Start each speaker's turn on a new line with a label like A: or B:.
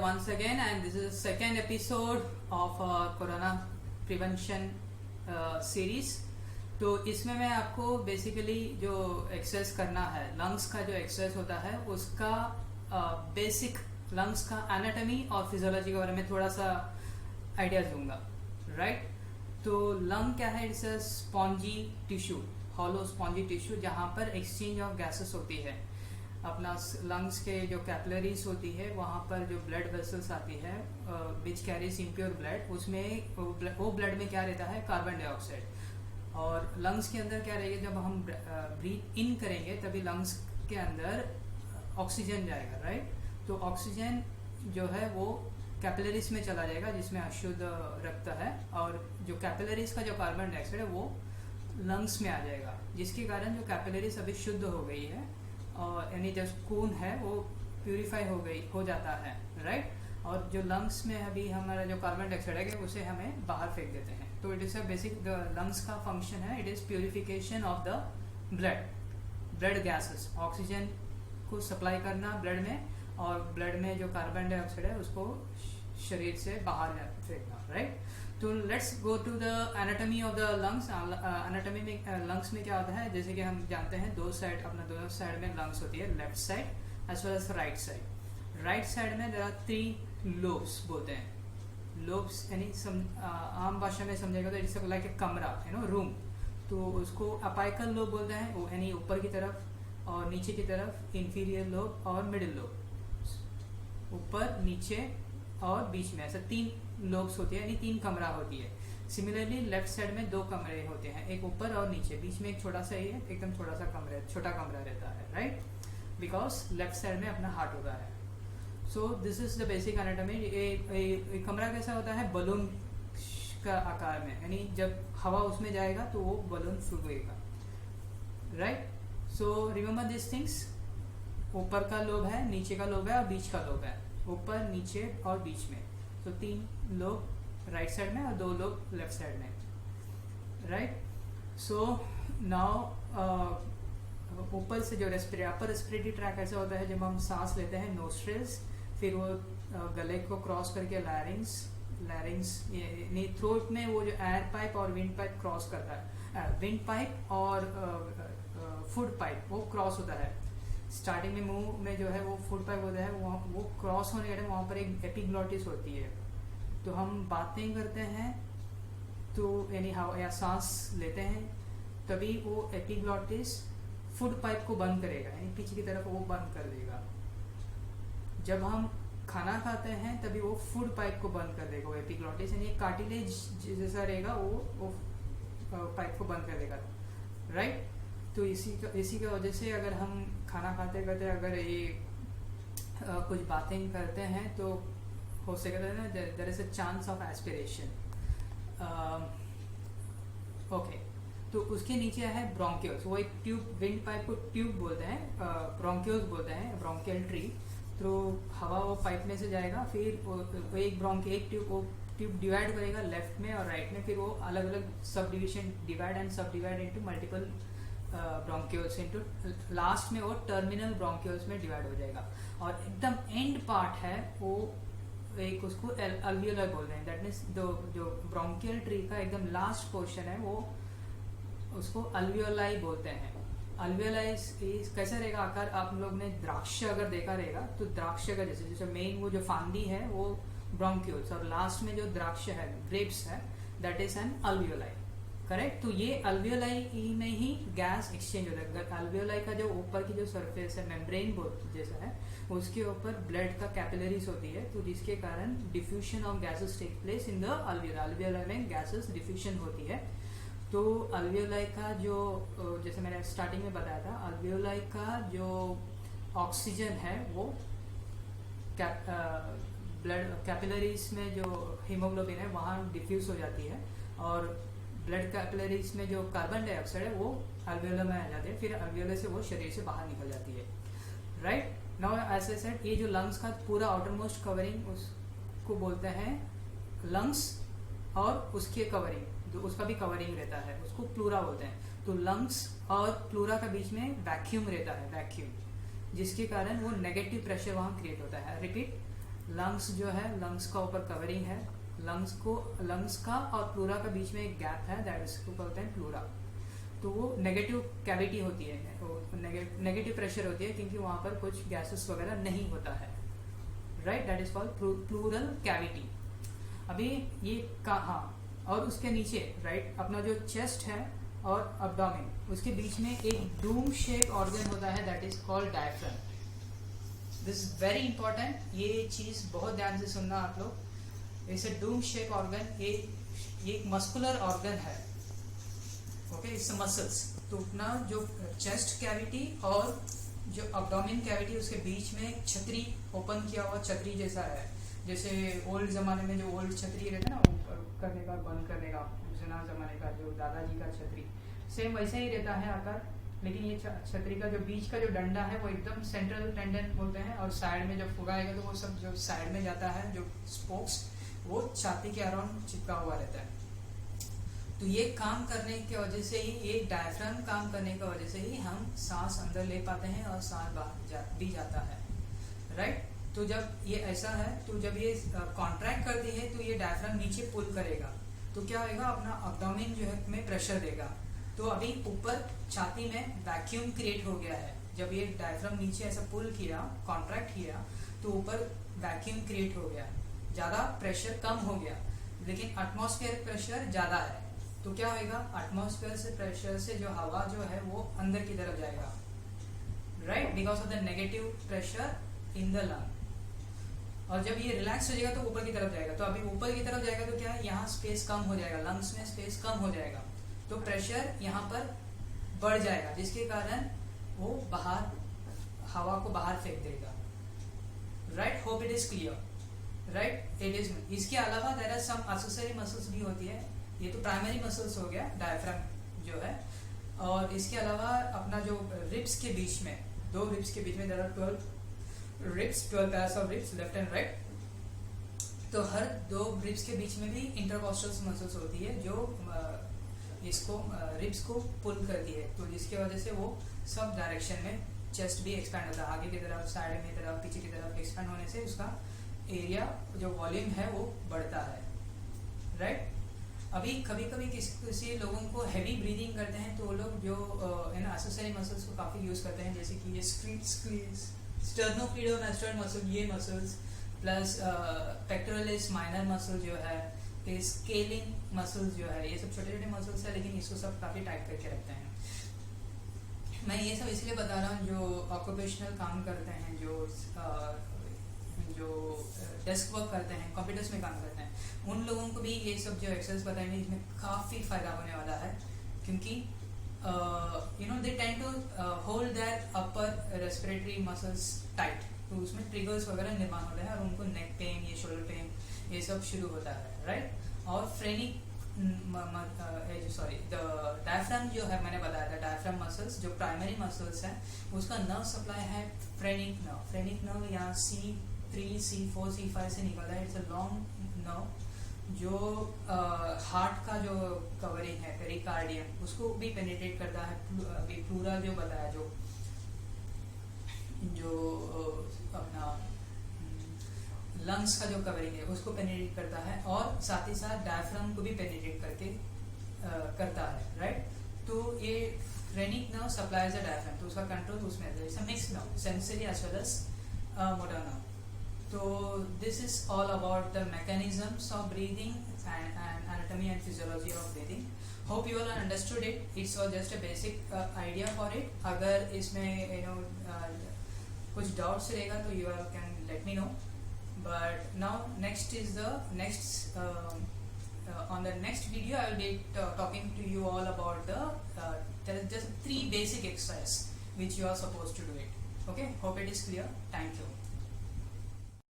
A: once again, and this is the second episode of corona prevention series. तो इसमें मैं आपको बेसिकली जो एक्सरसाइज करना है, लंग्स का जो एक्सरसाइज होता है उसका बेसिक लंग्स का एनाटॉमी और फिजियोलॉजी के बारे में थोड़ा सा आइडिया दूंगा, राइट? तो लंग क्या है? It's a spongy tissue, hollow spongy tissue, जहाँ पर एक्सचेंज ऑफ गैसेस होती है. अपना लंग्स के जो कैपिलरीज होती है वहाँ पर जो ब्लड वेसल्स आती है विच कैरीज इम्प्योर ब्लड, उसमें वो ब्लड में क्या रहता है? Carbon dioxide. और लंग्स के अंदर क्या रहेगा? जब हम ब्रीथ इन करेंगे तभी लंग्स के अंदर ऑक्सीजन जाएगा, राइट? तो ऑक्सीजन जो है वो कैपिलरीज में चला जाएगा जिसमें अशुद्ध रक्त है, और जो कैपिलरीज का जो कार्बन डाइऑक्साइड है वो लंग्स में आ जाएगा, जिसके कारण जो कैपिलरीज अभी शुद्ध हो गई है और यानी जो खून है वो प्यूरिफाई हो जाता है, राइट? और जो लंग्स में अभी हमारा जो कार्बन डाइऑक्साइड है उसे हमें बाहर फेंक देते हैं. तो it is a basic lungs का फंक्शन है. It is purification of the blood gases, oxygen को सप्लाई करना ब्लड में, और ब्लड में जो कार्बन डाइऑक्साइड है उसको शरीर से बाहर फेंकना, राइट? तो let's go to the anatomy of the lungs. Anatomy में लंग्स में क्या होता है? जैसे कि हम जानते हैं दोनों साइड में लंग्स होती है, left side as well as right side. Right side में देयर आर 3 लोब्स बोलते हैं. लोब्स यानी आम भाषा में समझेगा तो इट्स लाइक ए कमरा, रूम. तो उसको अपाइकल लोब बोलते हैं, वो यानी ऊपर की तरफ, और नीचे की तरफ इंफीरियर लोब और मिडिल लोब. ऊपर, नीचे और बीच में ऐसे 3 लोब्स होती है, यानी 3 कमरा होती है. सिमिलरली लेफ्ट साइड में 2 कमरे होते हैं, एक ऊपर और नीचे, बीच में एक छोटा सा ही है, एकदम छोटा कमरा रहता है, राइट? बिकॉज लेफ्ट साइड में अपना हार्ट होता है. So this is the basic anatomy. एक कमरा कैसा होता है? बलून का आकार में, यानी जब हवा उसमें जाएगा तो वो बलून फूलेगा, right? So remember this things. ऊपर का लोब है, नीचे का लोब है और बीच का लोब है. ऊपर, नीचे और बीच में. तो 3 लोब राइट साइड में और 2 लोब लेफ्ट साइड में, राइट? सो नाउ ऊपर से जो अपर रेस्पिरेटरी ट्रैक ऐसा होता है जब हम सांस लेते हैं, नोस्ट्रिल्स, फिर वो गले को क्रॉस करके लैरिंग्स यानी थ्रोट में वो जो एयर पाइप और विंड पाइप क्रॉस करता है. विंड पाइप और फूड पाइप वो क्रॉस होता है. स्टार्टिंग में मुंह में जो है वो फूड पाइप होता है, वो क्रॉस होने के टाइम वहाँ पर एक एपिग्लॉटिस होती है. तो हम बातें करते हैं तो यानी या सांस लेते हैं तभी वो एपिग्लॉटिस फूड पाइप को बंद करेगा, यानी पीछे की तरफ वो बंद कर देगा. जब हम खाना खाते हैं तभी वो फूड पाइप को बंद कर देगा, वो एपिग्लॉटिस यानी कार्टिलेज जैसा रहेगा, वो पाइप को बंद कर देगा, राइट? तो इसी का वजह से अगर हम खाना खाते करते अगर ये कुछ बातें करते हैं तो हो सकता है ना, there is a chance of aspiration. Okay. तो उसके नीचे है ब्रोंकियोल्स. वो एक ट्यूब, विंड पाइप को ट्यूब बोलते हैं, ब्रोंकियोल्स बोलते हैं, ब्रोंकियल ट्री. तो हवा वो पाइप में से जाएगा, फिर वो एक ट्यूब डिवाइड करेगा लेफ्ट में और राइट में, फिर वो अलग अलग sub division divide into multiple bronchioles, into last में वो टर्मिनल ब्रोंकियोल्स में डिवाइड हो जाएगा. और एकदम एंड पार्ट है वो एक, उसको अल्वियोलाई बोल रहे हैं. दैट मीन्स जो ब्रोंकियल ट्री का एकदम लास्ट पोर्शन है वो उसको अल्वियोलाई बोलते हैं. अल्वियोलाई कैसा रहेगा आकार? आप लोग ने द्राक्ष अगर देखा रहेगा तो द्राक्ष का जैसे मेन वो जो फांदी है वो ब्रोंकियोल्स, और लास्ट में जो द्राक्ष है, ग्रेप्स है, that is an alveoli, correct? तो ये अल्वियोलाई में ही गैस एक्सचेंज होता है. अल्वियोलाई का जो ऊपर की जो सरफेस है, मेम्ब्रेन जैसा है, उसके ऊपर ब्लड का कैपिलरीज होती है, तो जिसके कारण diffusion of gases take place in the alveoli. Alveoli में गैसेस डिफ्यूजन होती है. तो अल्वियोलाई का जो, जैसे मैंने स्टार्टिंग में बताया था, अल्वियोलाई का जो ऑक्सीजन है वो ब्लड कैपिलरीज में जो हीमोग्लोबिन है वहाँ डिफ्यूज हो जाती है, और ब्लड कैपिलरीज में जो कार्बन डाइऑक्साइड है वो अल्वियोलाई में आ जाती है, फिर अल्वियोलाई से वो शरीर से बाहर निकल जाती है, right? Now as I said, ये जो लंग्स का पूरा आउटर मोस्ट कवरिंग उसको बोलते हैं लंग्स, और उसके कवरिंग जो उसका भी कवरिंग रहता है उसको प्लूरा बोलते हैं. तो लंग्स और प्लूरा के बीच में वैक्यूम रहता है, वैक्यूम, जिसके कारण वो नेगेटिव प्रेशर वहाँ क्रिएट होता है. रिपीट, लंग्स जो है, लंग्स का ऊपर कवरिंग है, लंग्स का और प्लूरा का बीच में एक गैप है, दैट इसको बोलते हैं प्लूरा। तो वो नेगेटिव कैविटी होती है, नेगेटिव प्रेशर होती है, क्योंकि वहां पर कुछ गैसेस वगैरह नहीं होता है, right, that is called pleural cavity. अभी ये हाँ, और उसके नीचे राइट अपना जो चेस्ट है और अब्डोमेन, उसके बीच में एक डूम शेप ऑर्गन होता है, that is called diaphragm. This is very important, ये चीज बहुत ध्यान से सुनना आप लोग। इसे डूम शेप ऑर्गन, ये एक मस्कुलर ऑर्गन है, ओके, इट्स मसल्स। तो अपना जो चेस्ट कैविटी और जो अब्डोमेन कैविटी, उसके बीच में छतरी ओपन किया हुआ छतरी जैसा है, जैसे ओल्ड जमाने में जो ओल्ड छतरी रहता है ना, ऊपर करने का बंद करने का, जना जमाने का जो दादाजी का छतरी, सेम वैसे ही रहता है आकार। लेकिन ये छतरी का जो बीच का जो डंडा है वो एकदम सेंट्रल टेंडन बोलते हैं, और साइड में जब फुगाएगा तो वो सब जो साइड में जाता है, जो स्पोक्स, वो छाती के अराउंड चिपका हुआ रहता है। तो ये काम करने की वजह से ही, ये डायफ्राम काम करने की वजह से ही हम सांस अंदर ले पाते हैं और सांस बाहर भी जाता है, राइट। तो जब ये ऐसा है, तो जब ये कॉन्ट्रैक्ट करती है तो ये डायफ्राम नीचे पुल करेगा, तो क्या होगा, अपना अब्डोमेन जो है में प्रेशर देगा। तो अभी ऊपर छाती में वैक्यूम क्रिएट हो गया है, जब ये डायफ्राम नीचे ऐसा पुल किया, कॉन्ट्रैक्ट किया, तो ऊपर वैक्यूम क्रिएट हो गया, ज्यादा प्रेशर कम हो गया, लेकिन एटमॉस्फेयर प्रेशर ज्यादा है। तो क्या होगा, एटमॉस्फेयर से प्रेशर से जो हवा जो है वो अंदर की तरफ जाएगा, right, because of the negative pressure in the lung. और जब ये रिलैक्स हो जाएगा तो ऊपर की तरफ जाएगा। तो अभी ऊपर की तरफ जाएगा तो क्या है, यहाँ स्पेस कम हो जाएगा, लंग्स में स्पेस कम हो जाएगा, तो प्रेशर यहाँ पर बढ़ जाएगा, जिसके कारण वो बाहर हवा को बाहर फेंक देगा, right. Hope it is clear, right, it is. इसके अलावा there are some accessory muscles भी होती है, ये तो प्राइमरी मसल्स हो गया डायफ्राम जो है। और इसके अलावा अपना जो रिब्स के बीच में, दो रिब्स के बीच में there are 12 ribs, 12 pairs of ribs, left and right. तो हर दो रिब्स के बीच में भी इंटरकॉस्टल मसल्स होती है, जो इसको रिब्स को पुल करती है, तो जिसकी वजह से वो सब डायरेक्शन में चेस्ट भी एक्सपैंड होता है, आगे की तरफ, साइड की तरफ, पीछे की तरफ एक्सपैंड होने से उसका एरिया, जो वॉल्यूम है वो बढ़ता है, राइट। अभी कभी कभी किसी लोगों को हैवी ब्रीदिंग करते हैं, तो वो लोग जो एक्सेसरी मसल्स को काफी यूज करते हैं, जैसे कि ये स्टर्नोक्लीडोमास्टोइड मसल, ये muscles plus pectoralis minor muscle जो है, फिर स्केलिंग मसल्स जो है, ये सब छोटे छोटे मसल्स है, लेकिन इसको सब काफी टाइट करके रखते हैं। मैं ये सब इसलिए बता रहा हूँ, जो ऑक्यूपेशनल काम करते हैं, जो डेस्क वर्क करते हैं, कंप्यूटर्स में काम करते हैं, उन लोगों को भी ये सब जो एक्सरसाइज बताएंगे इसमें काफी फायदा होने वाला है, क्योंकि they tend to hold their upper respiratory muscles tight, तो उसमें ट्रिगर्स वगैरह निर्माण होते हैं और उनको नेक पेन, ये शोल्डर पेन, ये सब शुरू होता है, राइट। और फ्रेनिक द डायफ्राम जो है, मैंने बताया था, डायफ्राम मसल्स जो प्राइमरी मसल्स है, उसका नर्व सप्लाई है फ्रेनिक नर्व यहाँ C3, C4, C5 से निकलता है। इट्स अ लॉन्ग नर्व जो हार्ट का जो कवरिंग है, पेरिकार्डियम, उसको भी पेनिट्रेट करता है। प्लूरा जो बताया, जो अपना लंग्स का जो कवरिंग है उसको पेनिट्रेट करता है, और साथ ही साथ डायफ्राम को भी पेनिट्रेट करके करता है, राइट। तो ये phrenic nerve supplies the diaphragm, तो उसका कंट्रोल उसमें है। It's a mix nerve, sensory as well as motor nerve. So this is all about the mechanisms of breathing and anatomy and physiology of breathing. Hope you all understood it. It's all just a basic idea for it. अगर इसमें कुछ doubts रहेगा तो you all can let me know. But now next is the next on the next video I will be talking to you all about there is just 3 basic exercises which you are supposed to do it. Okay. Hope it is clear. Thank you.